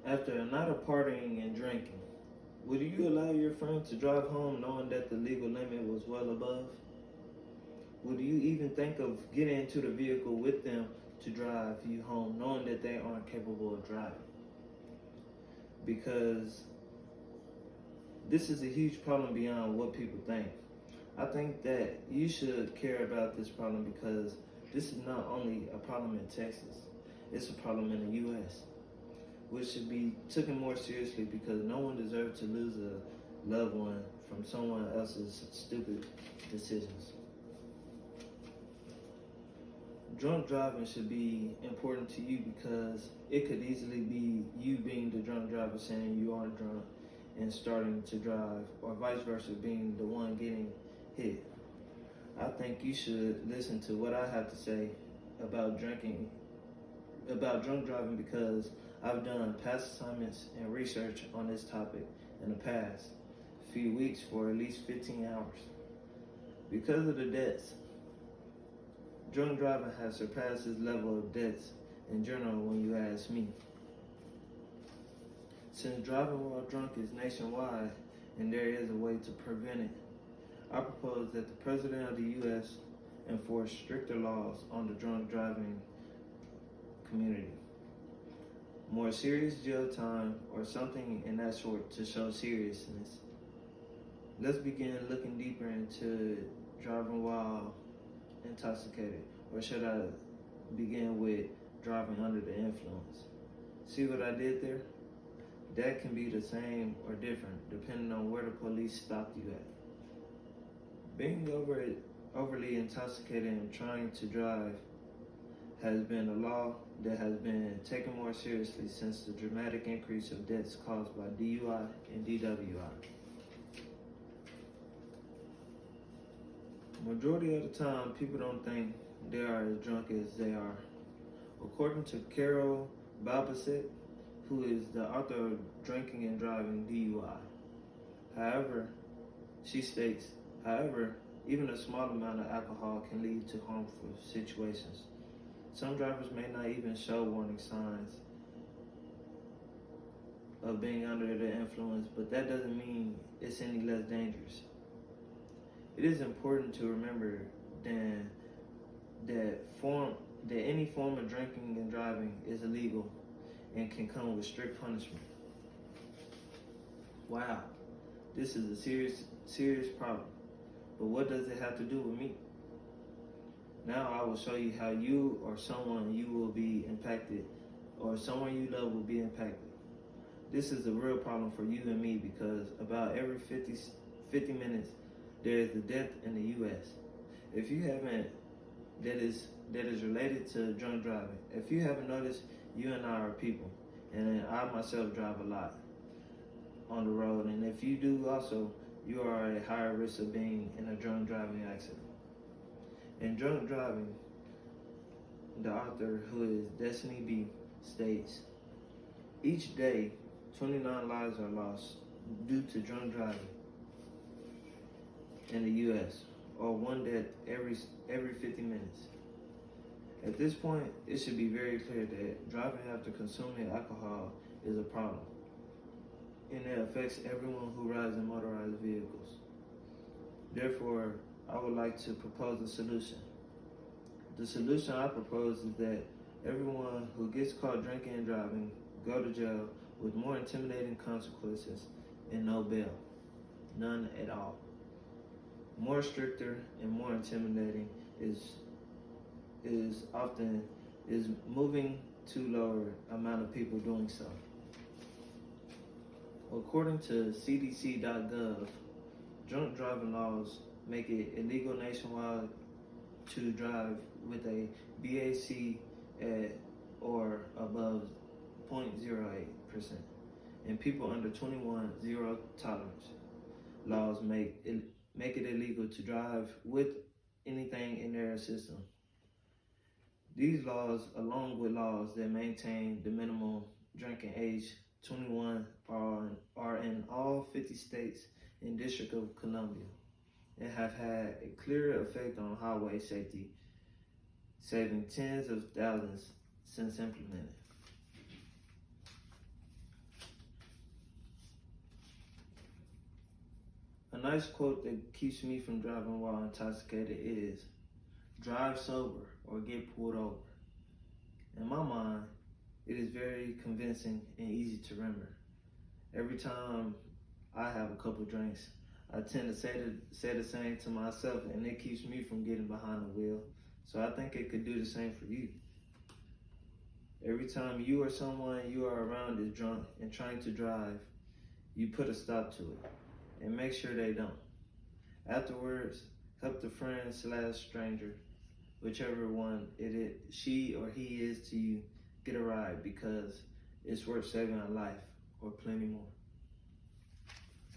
After a night of partying and drinking, would you allow your friend to drive home knowing that the legal limit was well above? Would you even think of getting into the vehicle with them to drive you home knowing that they aren't capable of driving? Because this is a huge problem beyond what people think. I think that you should care about this problem because this is not only a problem in Texas, it's a problem in the U.S., which should be taken more seriously because no one deserves to lose a loved one from someone else's stupid decisions. Drunk driving should be important to you because it could easily be you being the drunk driver saying you aren't drunk and starting to drive, or vice versa, being the one getting hit. I think you should listen to what I have to say about drunk driving because I've done past assignments and research on this topic in the past few weeks for at least 15 hours. Because of the deaths, drunk driving has surpassed this level of deaths in general when you ask me. Since driving while drunk is nationwide and there is a way to prevent it, I propose that the President of the U.S. enforce stricter laws on the drunk driving community. More serious jail time or something in that sort to show seriousness. Let's begin looking deeper into driving while intoxicated, or should I begin with driving under the influence? See what I did there? That can be the same or different depending on where the police stopped you at. Being overly intoxicated and trying to drive has been a law that has been taken more seriously since the dramatic increase of deaths caused by DUI and DWI. Majority of the time, people don't think they are as drunk as they are. According to Carol Balbacet, who is the author of Drinking and Driving DUI. She states, even a small amount of alcohol can lead to harmful situations. Some drivers may not even show warning signs of being under the influence, but that doesn't mean it's any less dangerous. It is important to remember that any form of drinking and driving is illegal and can come with strict punishment. Wow, this is a serious problem. But what does it have to do with me? Now I will show you how you or someone you will be impacted, or someone you love will be impacted. This is a real problem for you and me because about every 50 minutes there is a death in the U.S. If you haven't, that is related to drunk driving. If you haven't noticed, you and I are people, and I myself drive a lot on the road. And if you do also, you are at a higher risk of being in a drunk driving accident. In drunk driving, the author, who is Destiny B, states, each day, 29 lives are lost due to drunk driving in the U.S., or one death every 50 minutes. At this point, it should be very clear that driving after consuming alcohol is a problem, and it affects everyone who rides in motorized vehicles. Therefore, I would like to propose a solution. The solution I propose is that everyone who gets caught drinking and driving go to jail with more intimidating consequences and no bail. None at all. More stricter and more intimidating is moving to lower amount of people doing so. According to CDC.gov, drunk driving laws make it illegal nationwide to drive with a BAC at or above 0.08%, and people under 21, zero tolerance. Laws make it illegal to drive with anything in their system. These laws, along with laws that maintain the minimum drinking age 21, are in all 50 states and District of Columbia, and have had a clear effect on highway safety, saving tens of thousands since implemented. A nice quote that keeps me from driving while intoxicated is, "Drive sober or get pulled over." In my mind, it is very convincing and easy to remember. Every time I have a couple drinks, I tend to say the same to myself, and it keeps me from getting behind the wheel. So I think it could do the same for you. Every time you or someone you are around is drunk and trying to drive, you put a stop to it and make sure they don't. Afterwards, help the friend/stranger, whichever one she or he is to you, get a ride, because it's worth saving a life or plenty more.